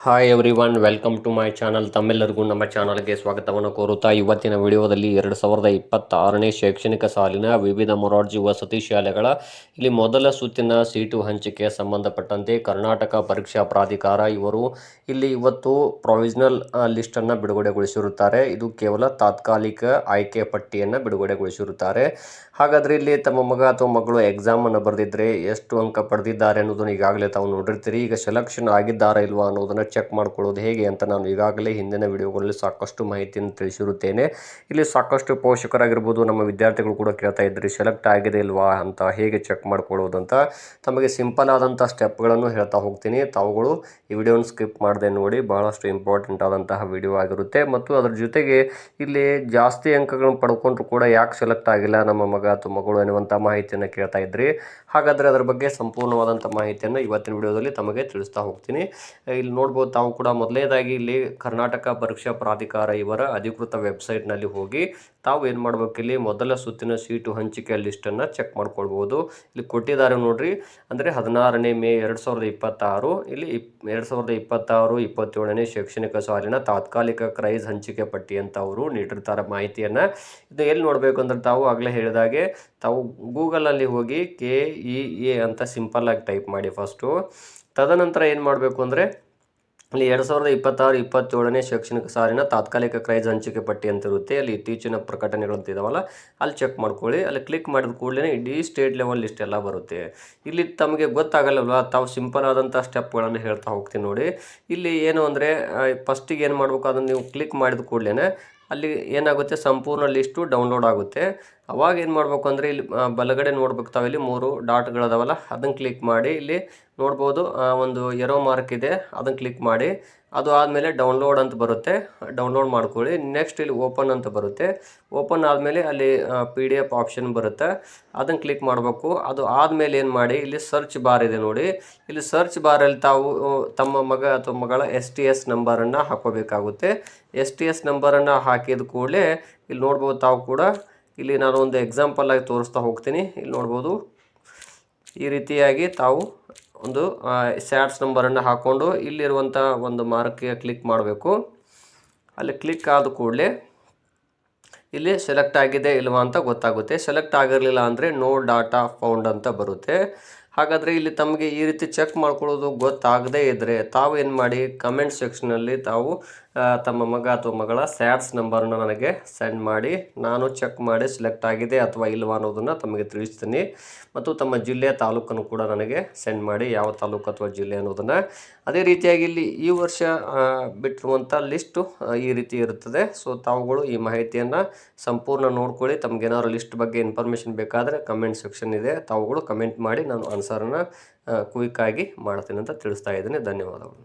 Hi everyone, welcome to my channel. ತಮ್ಮೆಲ್ಲರಿಗೂ ನಮ್ಮ ಚಾನಲ್ಗೆ ಸ್ವಾಗತವನ್ನು ಕೋರುತ್ತಾ ಇವತ್ತಿನ ವಿಡಿಯೋದಲ್ಲಿ 2026ನೇ ಶೈಕ್ಷಣಿಕ ಸಾಲಿನ ವಿವಿಧ ಮೊರಾರ್ಜಿ ವಸತಿ ಶಾಲೆಗಳ ಇಲ್ಲಿ ಮೊದಲ ಸುತ್ತಿನ ಸೀಟು ಹಂಚಿಕೆ ಸಂಬಂಧಪಟ್ಟಂತೆ ಕರ್ನಾಟಕ ಪರೀಕ್ಷಾ ಪ್ರಾಧಿಕಾರ ಇವರು ಇವತ್ತು ಪ್ರೊವಿಷನಲ್ ಲಿಸ್ಟನ್ನು ಬಿಡುಗಡೆಗೊಳಿಸಿರುತ್ತಾರೆ. ಇದು ಕೇವಲ ತಾತ್ಕಾಲಿಕ ಆಯ್ಕೆ ಪಟ್ಟಿಯನ್ನು ಬಿಡುಗಡೆಗೊಳಿಸಿರುತ್ತಾರೆ. ಹಾಗಾದರೆ ಇಲ್ಲಿ ತಮ್ಮ ಮಗ ಅಥವಾ ಮಗಳು ಎಕ್ಸಾಮನ್ನು ಬರೆದಿದ್ದರೆ ಎಷ್ಟು ಅಂಕ ಪಡೆದಿದ್ದಾರೆ ಅನ್ನೋದನ್ನು ಈಗಾಗಲೇ ತಾವು ನೋಡಿರ್ತೀರಿ. ಈಗ ಸೆಲೆಕ್ಷನ್ ಆಗಿದ್ದಾರಾ ಇಲ್ವಾ ಅನ್ನೋದನ್ನು ಚೆಕ್ ಮಾಡ್ಕೊಳ್ಳೋದು ಹೇಗೆ ಅಂತ ನಾನು ಈಗಾಗಲೇ ಹಿಂದಿನ ವಿಡಿಯೋಗಳಲ್ಲಿ ಸಾಕಷ್ಟು ಮಾಹಿತಿಯನ್ನು ತಿಳಿಸಿರುತ್ತೇನೆ. ಇಲ್ಲಿ ಸಾಕಷ್ಟು ಪೋಷಕರಾಗಿರ್ಬೋದು, ನಮ್ಮ ವಿದ್ಯಾರ್ಥಿಗಳು ಕೂಡ ಕೇಳ್ತಾ ಇದ್ರಿ ಸೆಲೆಕ್ಟ್ ಆಗಿದೆ ಇಲ್ವಾ ಅಂತ ಹೇಗೆ ಚೆಕ್ ಮಾಡ್ಕೊಳ್ಳೋದು ಅಂತ. ತಮಗೆ ಸಿಂಪಲ್ ಆದಂಥ ಸ್ಟೆಪ್ಗಳನ್ನು ಹೇಳ್ತಾ ಹೋಗ್ತೀನಿ. ತಾವುಗಳು ಈ ವಿಡಿಯೋನ ಸ್ಕಿಪ್ ಮಾಡದೆ ನೋಡಿ, ಬಹಳಷ್ಟು ಇಂಪಾರ್ಟೆಂಟ್ ಆದಂತಹ ವಿಡಿಯೋ ಆಗಿರುತ್ತೆ. ಮತ್ತು ಅದರ ಜೊತೆಗೆ ಇಲ್ಲಿ ಜಾಸ್ತಿ ಅಂಕಗಳನ್ನು ಪಡ್ಕೊಂಡ್ರು ಕೂಡ ಯಾಕೆ ಸೆಲೆಕ್ಟ್ ಆಗಿಲ್ಲ ನಮ್ಮ ಮಗ ಅಥವಾ ಮಗಳು ಎನ್ನುವಂಥ ಮಾಹಿತಿಯನ್ನು ಕೇಳ್ತಾ ಇದ್ರಿ. ಹಾಗಾದರೆ ಅದರ ಬಗ್ಗೆ ಸಂಪೂರ್ಣವಾದಂಥ ಮಾಹಿತಿಯನ್ನು ಇವತ್ತಿನ ವಿಡಿಯೋದಲ್ಲಿ ತಮಗೆ ತಿಳಿಸ್ತಾ ಹೋಗ್ತೀನಿ. ಇಲ್ಲಿ ನೋಡ್ಬೋದು ತಾವು ಕೂಡ ಮೊದಲನೇದಾಗಿ ಇಲ್ಲಿ ಕರ್ನಾಟಕ ಪರೀಕ್ಷಾ ಪ್ರಾಧಿಕಾರ ಇವರ ಅಧಿಕೃತ ವೆಬ್ಸೈಟ್ನಲ್ಲಿ ಹೋಗಿ ತಾವು ಏನು ಮಾಡ್ಬೇಕು, ಇಲ್ಲಿ ಮೊದಲ ಸುತ್ತಿನ ಸೀಟು ಹಂಚಿಕೆ ಲಿಸ್ಟನ್ನು ಚೆಕ್ ಮಾಡ್ಕೊಳ್ಬೋದು. ಇಲ್ಲಿ ಕೊಟ್ಟಿದ್ದಾರೆ ನೋಡ್ರಿ, ಅಂದರೆ 16ನೇ ಮೇ 2026 ಇಲ್ಲಿ 2026-27ನೇ ಶೈಕ್ಷಣಿಕ ಸಾಲಿನ ತಾತ್ಕಾಲಿಕ ಕ್ರೈಸ್ ಹಂಚಿಕೆ ಪಟ್ಟಿ ಅಂತ ಅವರು ನೀಡಿರ್ತಾರೆ ಮಾಹಿತಿಯನ್ನು. ಇದು ಎಲ್ಲಿ ನೋಡಬೇಕು ಅಂದ್ರೆ ತಾವು ಆಗಲೇ ಹೇಳಿದಾಗೆ ತಾವು ಗೂಗಲಲ್ಲಿ ಹೋಗಿ KEA ಅಂತ ಸಿಂಪಲ್ಲಾಗಿ ಟೈಪ್ ಮಾಡಿ ಫಸ್ಟು. ತದನಂತರ ಏನು ಮಾಡಬೇಕು ಅಂದರೆ ಇಲ್ಲಿ 2026-27ನೇ ಶೈಕ್ಷಣಿಕ ಸಾಲಿನ ತಾತ್ಕಾಲಿಕ ಕ್ರೈಸ್ ಹಂಚಿಕೆ ಪಟ್ಟಿ ಅಂತ ಇರುತ್ತೆ. ಅಲ್ಲಿ ಇತ್ತೀಚಿನ ಪ್ರಕಟಣೆಗಳಂತ ಇದಾವಲ್ಲ, ಅಲ್ಲಿ ಚೆಕ್ ಮಾಡ್ಕೊಳ್ಳಿ. ಅಲ್ಲಿ ಕ್ಲಿಕ್ ಮಾಡಿದ ಕೂಡಲೇ ಇಡೀ ಸ್ಟೇಟ್ ಲೆವೆಲ್ ಲಿಸ್ಟ್ ಎಲ್ಲ ಬರುತ್ತೆ. ಇಲ್ಲಿ ತಮಗೆ ಗೊತ್ತಾಗಲ್ಲಲ್ವ, ತಾವು ಸಿಂಪಲ್ ಆದಂಥ ಸ್ಟೆಪ್ಗಳನ್ನು ಹೇಳ್ತಾ ಹೋಗ್ತೀನಿ ನೋಡಿ. ಇಲ್ಲಿ ಏನು ಅಂದರೆ ಫಸ್ಟಿಗೆ ಏನು ಮಾಡಬೇಕು, ಅದನ್ನು ನೀವು ಕ್ಲಿಕ್ ಮಾಡಿದ ಕೂಡಲೇ ಅಲ್ಲಿ ಏನಾಗುತ್ತೆ, ಸಂಪೂರ್ಣ ಲಿಸ್ಟು ಡೌನ್ಲೋಡ್ ಆಗುತ್ತೆ. ಅವಾಗ ಏನು ಮಾಡಬೇಕು ಅಂದರೆ ಇಲ್ಲಿ ಬಲಗಡೆ ನೋಡ್ಬೇಕು ತಾವಿಲ್ಲಿ 3 ಡಾಟ್ಗಳದಾವಲ್ಲ, ಅದನ್ನು ಕ್ಲಿಕ್ ಮಾಡಿ ಇಲ್ಲಿ ನೋಡ್ಬೋದು ಒಂದು ಎರೋ ಮಾರ್ಕ್ ಇದೆ, ಅದನ್ನು ಕ್ಲಿಕ್ ಮಾಡಿ. ಅದು ಆದಮೇಲೆ ಡೌನ್ಲೋಡ್ ಅಂತ ಬರುತ್ತೆ, ಡೌನ್ಲೋಡ್ ಮಾಡ್ಕೊಳ್ಳಿ. ನೆಕ್ಸ್ಟ್ ಇಲ್ಲಿ ಓಪನ್ ಅಂತ ಬರುತ್ತೆ. ಓಪನ್ ಆದಮೇಲೆ ಅಲ್ಲಿ PDF ಆಪ್ಷನ್ ಬರುತ್ತೆ, ಅದನ್ನು ಕ್ಲಿಕ್ ಮಾಡಬೇಕು. ಅದು ಆದಮೇಲೆ ಏನು ಮಾಡಿ, ಇಲ್ಲಿ ಸರ್ಚ್ ಬಾರ್ ಇದೆ ನೋಡಿ. ಇಲ್ಲಿ ಸರ್ಚ್ ಬಾರಲ್ಲಿ ತಾವು ತಮ್ಮ ಮಗ ಅಥವಾ ಮಗಳ STS ನಂಬರನ್ನು ಹಾಕೋಬೇಕಾಗುತ್ತೆ. STS ನಂಬರನ್ನು ಹಾಕಿದ ಕೂಡಲೇ ಇಲ್ಲಿ ನೋಡ್ಬೋದು ತಾವು ಕೂಡ. ಇಲ್ಲಿ ನಾನು ಒಂದು ಎಕ್ಸಾಂಪಲ್ ಆಗಿ ತೋರಿಸ್ತಾ ಹೋಗ್ತೀನಿ. ಇಲ್ಲಿ ನೋಡ್ಬೋದು ಈ ರೀತಿಯಾಗಿ ತಾವು ಒಂದು ಸ್ಯಾಟ್ಸ್ ನಂಬರನ್ನು ಹಾಕ್ಕೊಂಡು ಇಲ್ಲಿರುವಂಥ ಒಂದು ಮಾರ್ಕ್ಗೆ ಕ್ಲಿಕ್ ಮಾಡಬೇಕು. ಅಲ್ಲಿ ಕ್ಲಿಕ್ ಆದ ಕೂಡಲೇ ಇಲ್ಲಿ ಸೆಲೆಕ್ಟ್ ಆಗಿದೆ ಇಲ್ವಾ ಅಂತ ಗೊತ್ತಾಗುತ್ತೆ. ಸೆಲೆಕ್ಟ್ ಆಗಿರಲಿಲ್ಲ ಅಂದರೆ ನೋ ಡಾಟಾ ಫೌಂಡ್ ಅಂತ ಬರುತ್ತೆ. ಹಾಗಾದರೆ ಇಲ್ಲಿ ತಮಗೆ ಈ ರೀತಿ ಚೆಕ್ ಮಾಡ್ಕೊಳ್ಳೋದು ಗೊತ್ತಾಗದೇ ಇದ್ದರೆ ತಾವು ಏನು ಮಾಡಿ, ಕಮೆಂಟ್ ಸೆಕ್ಷನಲ್ಲಿ ತಾವು ತಮ್ಮ ಮಗ ಅಥವಾ ಮಗಳ ಸ್ಯಾಟ್ಸ್ ನಂಬರನ್ನು ನನಗೆ ಸೆಂಡ್ ಮಾಡಿ, ನಾನು ಚೆಕ್ ಮಾಡಿ ಸೆಲೆಕ್ಟ್ ಆಗಿದೆ ಅಥವಾ ಇಲ್ವಾ ಅನ್ನೋದನ್ನು ತಮಗೆ ತಿಳಿಸ್ತೀನಿ. ಮತ್ತು ತಮ್ಮ ಜಿಲ್ಲೆ ತಾಲೂಕನ್ನು ಕೂಡ ನನಗೆ ಸೆಂಡ್ ಮಾಡಿ, ಯಾವ ತಾಲೂಕು ಅಥವಾ ಜಿಲ್ಲೆ ಅನ್ನೋದನ್ನು. ಅದೇ ರೀತಿಯಾಗಿ ಇಲ್ಲಿ ಈ ವರ್ಷ ಬಿಟ್ಟಿರುವಂಥ ಲಿಸ್ಟು ಈ ರೀತಿ ಇರುತ್ತದೆ. ಸೊ ತಾವುಗಳು ಈ ಮಾಹಿತಿಯನ್ನು ಸಂಪೂರ್ಣ ನೋಡ್ಕೊಳ್ಳಿ. ತಮಗೇನಾದ್ರು ಲಿಸ್ಟ್ ಬಗ್ಗೆ ಇನ್ಫಾರ್ಮೇಷನ್ ಬೇಕಾದರೆ ಕಮೆಂಟ್ ಸೆಕ್ಷನ್ ಇದೆ, ತಾವುಗಳು ಕಮೆಂಟ್ ಮಾಡಿ ನಾನು ಆನ್ಸರನ್ನು ಕ್ವಿಕ್ಕಾಗಿ ಮಾಡ್ತೀನಿ ಅಂತ ತಿಳಿಸ್ತಾ ಇದ್ದೀನಿ. ಧನ್ಯವಾದಗಳು.